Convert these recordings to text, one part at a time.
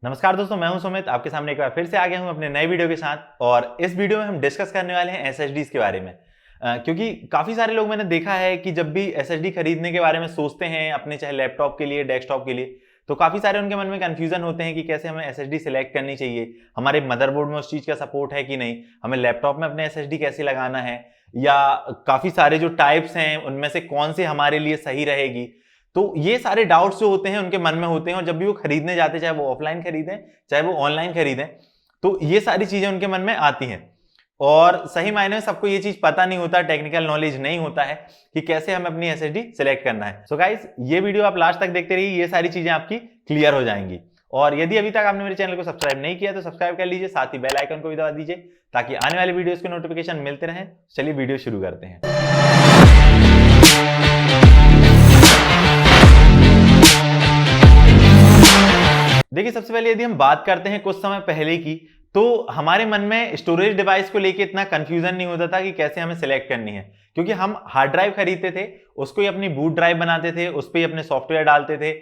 नमस्कार दोस्तों, मैं हूं सुमित। आपके सामने एक बार फिर से आ गया हूं अपने नए वीडियो के साथ। और इस वीडियो में हम डिस्कस करने वाले हैं एसएसडीज के बारे में। क्योंकि काफी सारे लोग मैंने देखा है कि जब भी एसएसडी खरीदने के बारे में सोचते हैं अपने, चाहे लैपटॉप के लिए, डेस्कटॉप के लिए, तो काफी सारे उनके मन में कंफ्यूजन होते हैं कि कैसे हमें एसएसडी सिलेक्ट करनी चाहिए, हमारे मदरबोर्ड में उस चीज का सपोर्ट है कि नहीं, हमें लैपटॉप में अपने एसएसडी कैसे लगाना है, या काफी सारे जो टाइप्स हैं उनमें से कौन सी हमारे लिए सही रहेगी। तो ये सारे डाउट्स जो होते हैं उनके मन में होते हैं, और जब भी वो खरीदने जाते हैं, चाहे वो ऑफलाइन खरीदें चाहे वो ऑनलाइन खरीदें, तो ये सारी चीजें उनके मन में आती हैं। और सही मायने में सबको ये चीज पता नहीं होता, टेक्निकल नॉलेज नहीं होता है कि कैसे हमें अपनी एसएसडी सिलेक्ट करना है। सो गाइस, ये वीडियो आप लास्ट तक देखते रहिए, ये सारी चीजें आपकी क्लियर हो जाएंगी। और यदि अभी तक आपने मेरे चैनल को सब्सक्राइब नहीं किया तो सब्सक्राइब कर लीजिए, साथ ही बेल आइकन को भी दबा दीजिए ताकि आने वाले वीडियोस के नोटिफिकेशन मिलते रहें। चलिए वीडियो शुरू करते हैं। देखिए, सबसे पहले यदि हम बात करते हैं कुछ समय पहले की, तो हमारे मन में स्टोरेज डिवाइस को लेके इतना कंफ्यूजन नहीं होता था कि कैसे हमें सिलेक्ट करनी है, क्योंकि हम हार्ड ड्राइव खरीदते थे, उसको ही अपनी बूट ड्राइव बनाते थे, उस पर ही अपने सॉफ्टवेयर डालते थे,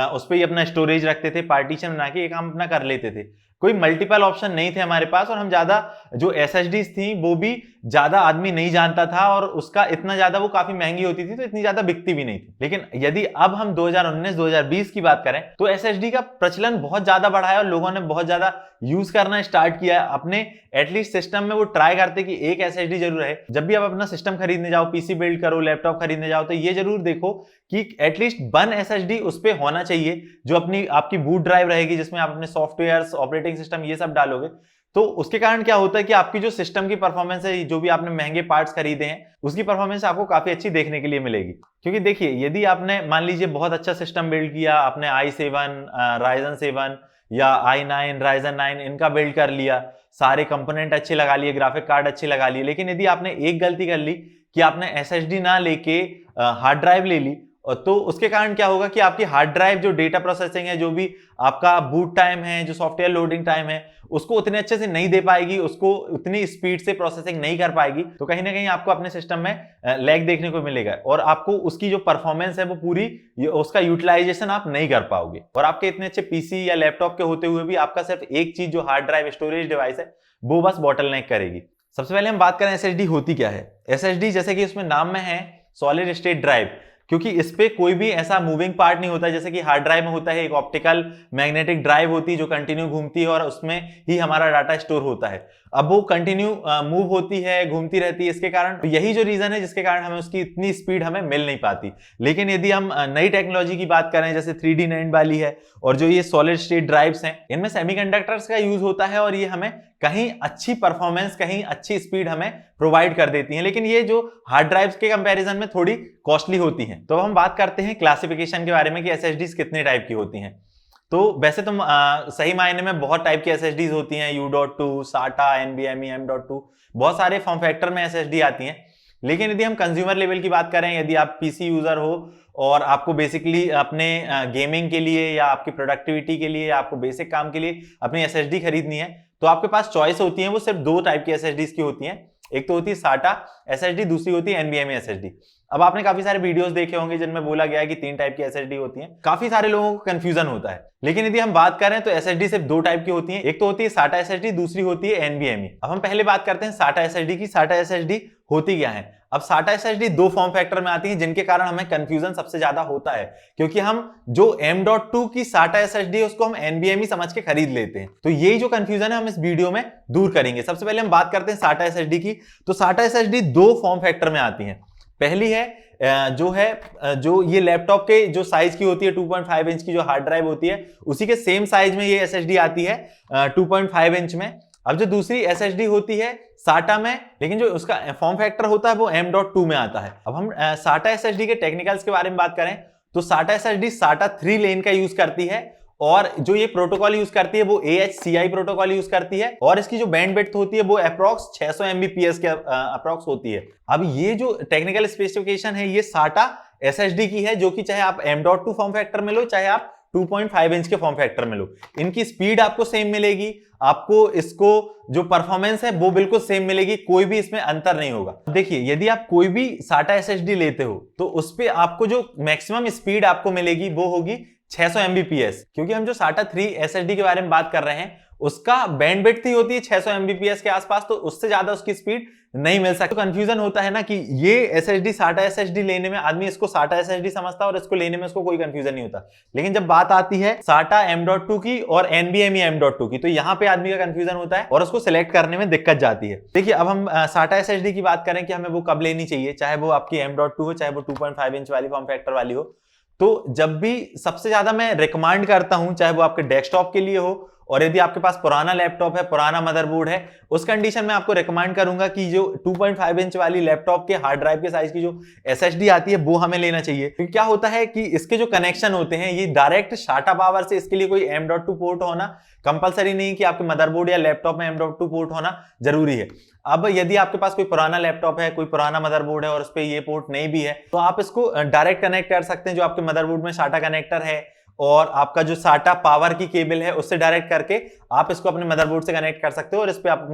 उस पर ही अपना स्टोरेज रखते थे, पार्टीशन बना के काम अपना कर लेते थे। कोई मल्टीपल ऑप्शन नहीं थे हमारे पास, और हम ज्यादा जो एसएसडीज थी वो भी ज्यादा आदमी नहीं जानता था, और उसका इतना ज्यादा वो काफी महंगी होती थी तो इतनी ज्यादा बिकती भी नहीं थी। लेकिन यदि अब हम 2019-2020 की बात करें तो एसएसडी का प्रचलन बहुत ज्यादा बढ़ा है और लोगों ने बहुत ज्यादा यूज करना स्टार्ट किया है। अपने एटलीस्ट सिस्टम में वो ट्राई करते कि एक एसएसडी जरूर है। जब भी आप अपना सिस्टम खरीदने जाओ, पीसी बिल्ड करो, लैपटॉप खरीदने जाओ, तो ये जरूर देखो कि एटलीस्ट 1 एसएसडी उस पे होना चाहिए, जो अपनी आपकी बूट ड्राइव रहेगी, जिसमें आप अपने सॉफ्टवेयर, ऑपरेटिंग सिस्टम ये सब डालोगे। तो उसके कारण क्या होता है कि आपकी जो सिस्टम की परफॉर्मेंस है, जो भी आपने महंगे पार्ट्स खरीदे हैं, उसकी परफॉर्मेंस आपको काफी अच्छी देखने के लिए मिलेगी। क्योंकि देखिए, यदि आपने मान लीजिए बहुत अच्छा सिस्टम बिल्ड किया, आपने i7, Ryzen 7 या i9, Ryzen 9 इनका बिल्ड कर लिया, सारे कंपोनेंट अच्छे लगा लिए, ग्राफिक कार्ड अच्छे लगा लिए, लेकिन यदि आपने एक गलती कर ली कि आपने एसएसडी ना लेके हार्ड ड्राइव ले ली, तो उसके कारण क्या होगा कि आपकी हार्ड ड्राइव जो डेटा प्रोसेसिंग है, जो भी आपका बूट टाइम है, जो सॉफ्टवेयर लोडिंग टाइम है, उसको उतने अच्छे से नहीं दे पाएगी, उसको उतनी स्पीड से प्रोसेसिंग नहीं कर पाएगी। तो कहीं ना कहीं आपको अपने सिस्टम में लैग देखने को मिलेगा, और आपको उसकी जो परफॉर्मेंस है वो पूरी उसका यूटिलाइजेशन आप नहीं कर पाओगे। और आपके इतने अच्छे पीसी या लैपटॉप के होते हुए भी आपका सिर्फ एक चीज, जो हार्ड ड्राइव स्टोरेज डिवाइस है, वो बस बॉटलनेक करेगी। सबसे पहले हम बात करें एसएसडी होती क्या है। एसएसडी, जैसे कि उसमें नाम में है, सॉलिड स्टेट ड्राइव, क्योंकि इस पे कोई भी ऐसा मूविंग पार्ट नहीं होता जैसे कि हार्ड ड्राइव में होता है। एक ऑप्टिकल मैग्नेटिक ड्राइव होती है जो कंटिन्यू घूमती है, और उसमें ही हमारा डाटा स्टोर होता है। अब वो कंटिन्यू मूव होती है, घूमती रहती है, इसके कारण यही जो रीजन है जिसके कारण हमें उसकी इतनी स्पीड हमें मिल नहीं पाती। लेकिन यदि हम नई टेक्नोलॉजी की बात करें, जैसे 3D NAND वाली है, और जो ये सॉलिड स्टेट ड्राइव्स हैं, इनमें सेमीकंडक्टर्स का यूज होता है, और ये हमें कहीं अच्छी परफॉर्मेंस, कहीं अच्छी स्पीड हमें प्रोवाइड कर देती हैं। लेकिन ये जो हार्ड ड्राइव्स के कंपैरिजन में थोड़ी कॉस्टली होती हैं। तो हम बात करते हैं क्लासिफिकेशन के बारे में कि एसएसडीज कितने टाइप की होती हैं। तो वैसे तो सही मायने में बहुत टाइप की एसएसडीज होती हैं, U.2, SATA, NVMe, M.2, बहुत सारे फॉर्म फैक्टर में एसएसडी आती हैं। लेकिन यदि हम कंज्यूमर लेवल की बात करें, यदि आप पीसी यूजर हो और आपको बेसिकली अपने गेमिंग के लिए या आपकी प्रोडक्टिविटी के लिए या आपको बेसिक काम के लिए अपनी एसएसडी खरीदनी है, तो आपके पास चॉइस होती है। वो सिर्फ 2 टाइप की एसएसडीज की होती हैं। एक तो होती है SATA एसएसडी, दूसरी होती है NVMe एसएसडी। अब आपने काफी सारे वीडियोस देखे होंगे जिनमें बोला गया है कि 3 टाइप की एसएसडी होती हैं। काफी सारे लोगों को कंफ्यूजन होता है। लेकिन यदि हम बात करें तो एसएसडी सिर्फ 2 टाइप की होती हैं। एक तो होती है SATA एसएसडी, दूसरी होती है NVMe। अब हम पहले बात करते हैं SATA एसएसडी की। SATA एसएसडी होती क्या है? अब SATA एसएसडी 2 फॉर्म फैक्टर में आती है, जिनके कारण हमें कंफ्यूजन सबसे ज्यादा होता है, क्योंकि हम जो M.2 की SATA एसएसडी है उसको हम NVMe समझ के खरीद लेते हैं। तो यही जो कंफ्यूजन है हम इस वीडियो में दूर करेंगे। सबसे पहले हम बात करते हैं SATA एसएसडी की। तो SATA एसएसडी 2 फॉर्म फैक्टर में आती है। पहली है जो ये लैपटॉप के जो साइज की होती है, 2.5 इंच की जो हार्ड ड्राइव होती है, उसी के सेम साइज में ये एसएसडी आती है 2.5 इंच में। अब जो दूसरी एसएसडी होती है SATA में, लेकिन जो उसका फॉर्म फैक्टर होता है वो M.2 में आता है। अब हम SATA एसएसडी के टेक्निकल्स के बारे में बात करें तो SATA एसएसडी SATA 3 लेन का यूज करती है, और जो ये प्रोटोकॉल यूज करती है वो AHCI प्रोटोकॉल यूज करती है, और इसकी जो बैंडविड्थ होती है वो अप्रॉक्स 600 Mbps के अप्रॉक्स होती है। अब ये जो टेक्निकल स्पेसिफिकेशन है ये SATA एसएसडी की है, जो कि चाहे आप M.2 फॉर्म फैक्टर में लो, चाहे आप 2.5 इंच के फॉर्म फैक्टर में लो, इनकी स्पीड आपको सेम मिलेगी, आपको इसको जो परफॉर्मेंस है वो बिल्कुल सेम मिलेगी, कोई भी इसमें अंतर नहीं होगा। देखिए, यदि आप कोई भी SATA SSD लेते हो तो उस पे आपको जो मैक्सिमम स्पीड आपको मिलेगी वो होगी 600 Mbps, क्योंकि हम जो SATA 3 SSD के बारे में बात कर रहे हैं उसका बैंडविड्थ ही होती है 600 Mbps के आसपास, तो उससे ज्यादा उसकी स्पीड नहीं मिल सकती। तो कंफ्यूजन होता है ना कि ये SSD SATA SSD लेने में आदमी इसको SATA SSD समझता है और इसको लेने में उसको कोई कंफ्यूजन नहीं होता, लेकिन जब बात आती है SATA M.2 की और NVMe M.2 की, तो यहाँ पे आदमी का कंफ्यूजन होता है और उसको सिलेक्ट करने में दिक्कत जाती है। देखिए अब हम SATA SSD की बात करें कि हमें वो कब लेनी चाहिए, चाहे वो आपकी M.2 हो, चाहे वो 2.5 इंच वाली फॉर्म फैक्टर वाली हो, तो जब भी सबसे ज्यादा मैं रिकमेंड करता हूं, चाहे वो आपके डेस्कटॉप के लिए हो और यदि आपके पास पुराना लैपटॉप है, पुराना मदरबोर्ड है, उस कंडीशन में आपको रिकमेंड करूंगा कि जो 2.5 इंच वाली लैपटॉप के हार्ड ड्राइव के साइज की जो एसएसडी आती है वो हमें लेना चाहिए। क्योंकि क्या होता है कि इसके जो कनेक्शन होते हैं ये डायरेक्ट SATA पावर से, इसके लिए कोई M.2 पोर्ट होना कंपलसरी नहीं कि आपके मदरबोर्ड या लैपटॉप में M.2 पोर्ट होना जरूरी है। अब यदि आपके पास कोई पुराना लैपटॉप है, कोई पुराना मदरबोर्ड है और उस पर ये पोर्ट नहीं भी है, तो आप इसको डायरेक्ट कनेक्ट कर सकते हैं। जो आपके मदरबोर्ड में SATA कनेक्टर है और आपका जो SATA पावर की केबल है उससे डायरेक्ट करके आप इसको अपने मदरबोर्ड से कनेक्ट कर सकते हो और इस पे आप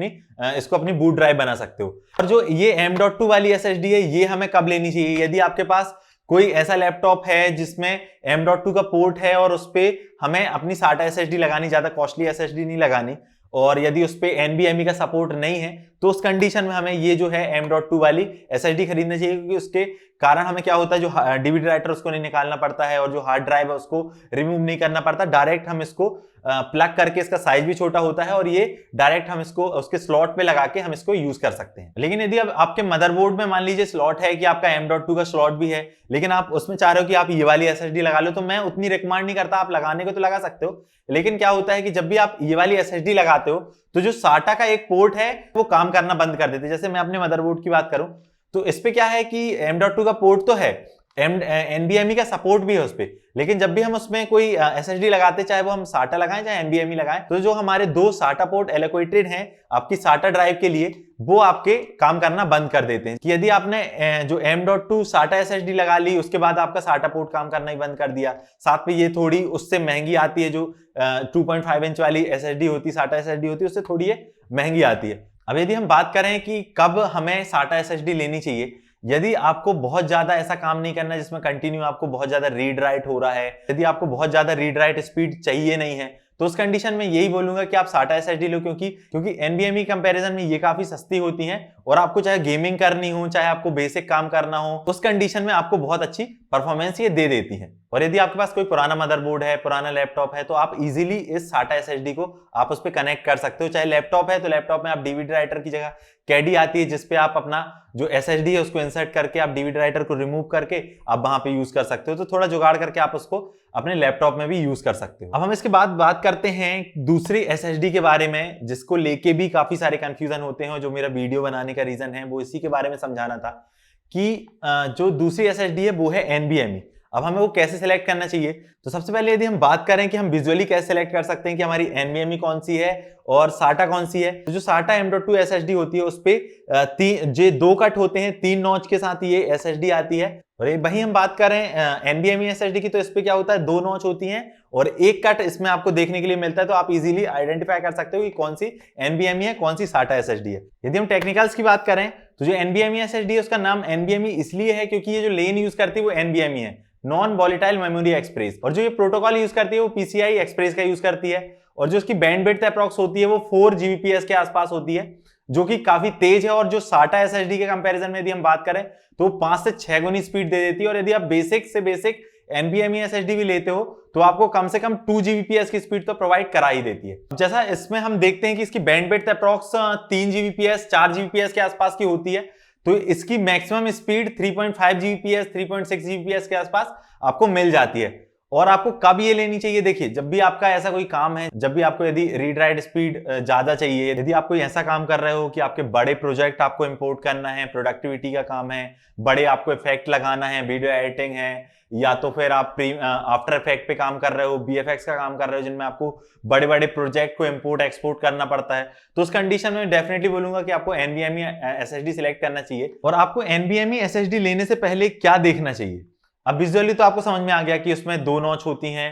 इसको अपनी बूट ड्राइव बना सकते हो। और जो ये M.2 वाली SSD है ये हमें कब लेनी चाहिए, यदि आपके पास कोई ऐसा लैपटॉप है जिसमें M.2 का पोर्ट है और उस पे हमें अपनी SATA SSD लगानी, ज्यादा कॉस्टली SSD नहीं लगानी, और यदि उस पे NVMe का सपोर्ट नहीं है, तो उस कंडीशन में हमें ये जो है M.2 वाली SSD खरीदनी चाहिए। क्योंकि उसके कारण हमें क्या होता है, जो DVD राइटर उसको नहीं निकालना पड़ता है और जो हार्ड ड्राइव है उसको रिमूव नहीं करना पड़ता, डायरेक्ट हम इसको प्लग करके, इसका साइज भी छोटा होता है और ये डायरेक्ट हम इसको उसके स्लॉट पे लगा के हम इसको यूज कर सकते हैं। लेकिन यदि अब आपके मदरबोर्ड में मान लीजिए स्लॉट है कि आपका M.2 का स्लॉट भी है, लेकिन आप उसमें चाह रहे हो कि आप ये वाली SSD लगा लो, तो मैं उतनी रिकमेंड नहीं करता। आप लगाने को तो लगा सकते हो, लेकिन क्या होता है कि जब भी आप ये वाली SSD लगाते हो तो जो SATA का एक पोर्ट है वो काम करना बंद कर देते हैं। जैसे मैं अपने मदरबोर्ड की बात करूं तो इस पे क्या है कि M.2 का पोर्ट तो है, NVMe का सपोर्ट भी है उस पे, लेकिन जब भी हम उसमें कोई SSD लगाते, चाहे वो हम SATA लगाएं चाहे NVMe लगाएं, तो जो हमारे दो SATA पोर्ट एलोकेटेड हैं आपकी SATA ड्राइव के लिए, वो आपके काम करना बंद कर देते हैं। कि यदि आपने जो M.2 SATA SSD लगा ली, उसके बाद आपका SATA पोर्ट काम करना ही बंद कर दिया, साथ में ये थोड़ी उससे महंगी आती है, जो 2.5 इंच वाली SSD होती, SATA SSD होती है, उससे थोड़ी ये महंगी आती है। अब यदि हम बात करें कि कब हमें SATA SSD लेनी चाहिए, यदि आपको बहुत ज्यादा ऐसा काम नहीं करना है जिसमें कंटिन्यू आपको बहुत ज्यादा रीड राइट हो रहा है, यदि आपको बहुत ज्यादा रीड राइट स्पीड चाहिए नहीं है, तो उस कंडीशन में यही बोलूंगा कि आप SATA SSD लो। क्योंकि NVMe कंपैरिजन में ये काफी सस्ती होती हैं और आपको चाहे गेमिंग करनी हो, चाहे आपको बेसिक काम करना हो, उस कंडीशन में आपको बहुत अच्छी परफॉर्मेंस ये दे देती है। और यदि आपके पास कोई पुराना मदरबोर्ड है, पुराना लैपटॉप है, तो आप इजीली इस SATA SSD को आप उस पर कनेक्ट कर सकते हो। चाहे लैपटॉप है तो लैपटॉप में आप DVD राइटर की जगह कैडी आती है, जिसपे आप अपना जो SSD है उसको इंसर्ट करके आप DVD राइटर को रिमूव करके आप वहां पे यूज कर सकते हो। तो थोड़ा जुगाड़ करके आप उसको अपने लैपटॉप में भी यूज कर सकते हो। अब हम इसके बाद बात करते हैं दूसरी SSD के बारे में, जिसको लेके भी काफी सारे कंफ्यूजन होते हैं और जो मेरा वीडियो बनाने का रीजन है वो इसी के बारे में समझाना था कि जो दूसरी SSD है वो है NVMe। अब हमें वो कैसे सिलेक्ट करना चाहिए, तो सबसे पहले यदि हम बात करें कि हम विजुअली कैसे सिलेक्ट कर सकते हैं कि हमारी NVMe कौन सी है और SATA कौन सी है, तो जो SATA M.2 SSD होती है उस पे दो कट होते हैं, 3 नॉच के साथ ये SSD आती है। और वही हम बात करें NVMe SSD की, तो इस पे क्या होता है, 2 नॉच होती हैं और एक कट इसमें आपको देखने के लिए मिलता है। तो आप इजीली आइडेंटिफाई कर सकते हो कि कौन सी NVMe है, कौन सी SATA SSD है। यदि हम टेक्निकल्स की बात करें तो जो NVMe SSD है उसका नाम NVMe इसलिए है क्योंकि ये जो लेन यूज करती है वो NVMe है, नॉन वॉलेटाइल मेमोरी एक्सप्रेस, और जो ये प्रोटोकॉल यूज करती है वो PCI एक्सप्रेस का यूज करती है, और जो उसकी बैंडविड्थ अप्रॉक्स होती है वो 4 Gbps के आसपास होती है, जो कि काफी तेज है। और जो SATA SSD के कंपैरिजन में यदि हम बात करें तो 5 से 6 गुनी स्पीड दे देती है। और यदि आप बेसिक से बेसिक NVMe SSD भी लेते हो तो आपको कम से कम 2 Gbps की स्पीड तो प्रोवाइड करा ही देती है। जैसा इसमें हम देखते हैं कि इसकी बैंडविड्थ अप्रॉक्स 3 Gbps 4 Gbps के आसपास की होती है, तो इसकी मैक्सिमम स्पीड 3.5 Gbps 3.6 Gbps के आसपास आपको मिल जाती है। और आपको कब ये लेनी चाहिए, देखिए जब भी आपका ऐसा कोई काम है, जब भी आपको यदि रीड राइट स्पीड ज्यादा चाहिए, यदि आप कोई ऐसा काम कर रहे हो कि आपके बड़े प्रोजेक्ट आपको इंपोर्ट करना है, प्रोडक्टिविटी का काम है, बड़े आपको इफेक्ट लगाना है, वीडियो एडिटिंग है, या तो फिर आप आफ्टर इफेक्ट पे काम कर रहे हो, BFX का काम कर रहे हो, जिनमें आपको बड़े बड़े प्रोजेक्ट को इंपोर्ट एक्सपोर्ट करना पड़ता है, तो उस कंडीशन में डेफिनेटली बोलूंगा कि आपको NVMe SSD सिलेक्ट करना चाहिए। और आपको NVMe SSD लेने से पहले क्या देखना चाहिए, अब विजुअली तो आपको समझ में आ गया कि उसमें 2 नॉच होती हैं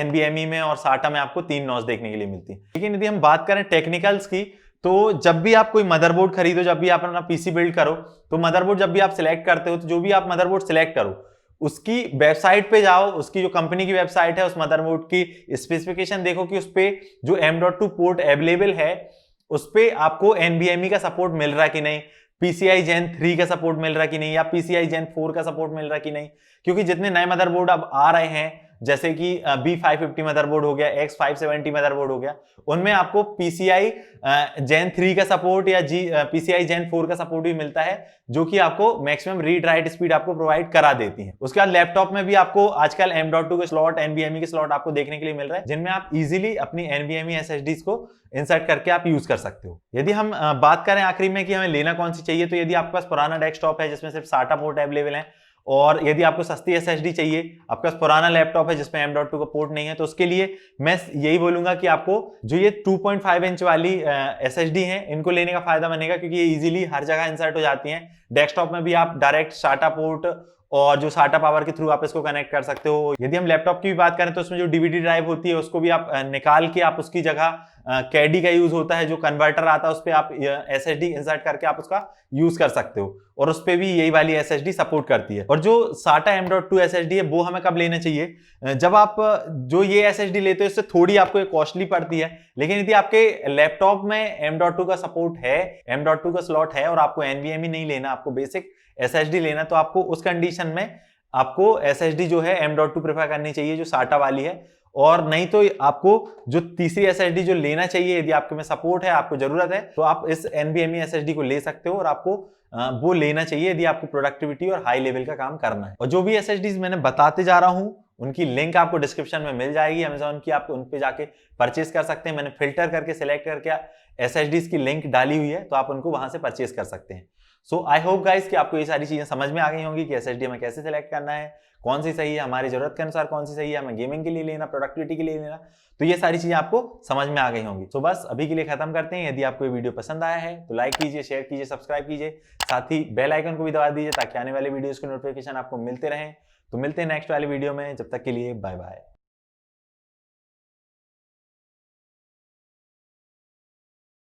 NVMe में, और SATA में आपको 3 नॉच देखने के लिए मिलती है। लेकिन यदि हम बात करें टेक्निकल्स की, तो जब भी आप कोई मदरबोर्ड खरीदो, जब भी आप अपना PC बिल्ड करो, तो मदरबोर्ड जब भी आप सिलेक्ट करते हो, तो जो भी आप मदरबोर्ड सिलेक्ट करो उसकी वेबसाइट पे जाओ, उसकी जो कंपनी की वेबसाइट है, उस मदरबोर्ड की स्पेसिफिकेशन देखो कि उस पे जो M.2 पोर्ट अवेलेबल है उस पे आपको NVMe का सपोर्ट मिल रहा है कि नहीं, PCI Gen 3 का सपोर्ट मिल रहा है कि नहीं, या PCI Gen 4 का सपोर्ट मिल रहा है कि नहीं। क्योंकि जितने नए मदरबोर्ड अब आ रहे हैं, जैसे कि B550 मदरबोर्ड हो गया, X570 मदरबोर्ड हो गया, उनमें आपको PCI Gen 3 का सपोर्ट या PCI Gen 4 का सपोर्ट भी मिलता है, जो कि आपको मैक्सिमम रीड राइट स्पीड आपको प्रोवाइड करा देती है। उसके बाद लैपटॉप में भी आपको आजकल M.2 के स्लॉट, NVMe के स्लॉट आपको देखने के लिए मिल रहे हैं, जिनमें आप इजीली अपनी NVMe SSDs को इंसर्ट करके आप यूज कर सकते हो। यदि हम बात करें आखिरी में कि हमें लेना कौन सी चाहिए, तो यदि आपके पास पुराना डेस्कटॉप है जिसमें सिर्फ SATA पोर्ट अवेलेबल है, और यदि आपको सस्ती SSD चाहिए, आपके पास पुराना लैपटॉप है जिसमें M.2 का पोर्ट नहीं है, तो उसके लिए मैं यही बोलूंगा कि आपको जो ये 2.5 इंच वाली SSD है इनको लेने का फायदा बनेगा, क्योंकि ये इजीली हर जगह इंसर्ट हो जाती हैं। डेस्कटॉप में भी आप डायरेक्ट SATA पोर्ट और जो SATA पावर के थ्रू आप इसको कनेक्ट कर सकते हो। यदि हम लैपटॉप की भी बात करें तो उसमें जो DVD ड्राइव होती है उसको भी आप निकाल के आप उसकी जगह कैडी का यूज होता है, जो कन्वर्टर आता है उस पर आप SSD इंसर्ट करके आप उसका यूज कर सकते हो, और उस पर भी यही वाली SSD सपोर्ट करती है। और जो SATA M.2 SSD है वो हमें कब लेना चाहिए, जब आप जो ये SSD लेते हो इससे थोड़ी आपको कॉस्टली पड़ती है, लेकिन यदि आपके लैपटॉप में M.2 का सपोर्ट है, M.2 का स्लॉट है और आपको NVMe नहीं लेना, आपको बेसिक SSD लेना, तो आपको उस कंडीशन में आपको SSD जो है M.2 प्रेफर करनी चाहिए जो SATA वाली है। और नहीं तो आपको जो तीसरी SSD जो लेना चाहिए, यदि आपके में सपोर्ट है, आपको जरूरत है, तो आप इस NVMe SSD को ले सकते हो, और आपको वो लेना चाहिए यदि आपको प्रोडक्टिविटी और हाई लेवल का काम करना है। और जो भी SSDs मैंने बताते जा रहा हूं उनकी लिंक आपको डिस्क्रिप्शन में मिल जाएगी अमेजॉन की, आप उन पे जाके परचेस कर सकते हैं। मैंने फिल्टर करके सिलेक्ट करके SSDs की लिंक डाली हुई है, तो आप उनको वहां से परचेस कर सकते हैं। सो आई होप गाइस कि आपको ये सारी चीजें समझ में आ गई होंगी कि SSD हमें कैसे सिलेक्ट करना है, कौन सी सही है, हमारी जरूरत के अनुसार कौन सी सही है, हमें गेमिंग के लिए लेना, प्रोडक्टिविटी के लिए लेना, तो ये सारी चीजें आपको समझ में आ गई होंगी। तो बस अभी के लिए खत्म करते हैं। यदि आपको ये वीडियो पसंद आया है तो लाइक कीजिए, शेयर कीजिए, सब्सक्राइब कीजिए, साथ ही बेल आइकन को भी दबा दीजिए ताकि आने वाले वीडियोस के नोटिफिकेशन आपको मिलते रहें। तो मिलते हैं नेक्स्ट वाले वीडियो में, जब तक के लिए बाय बाय।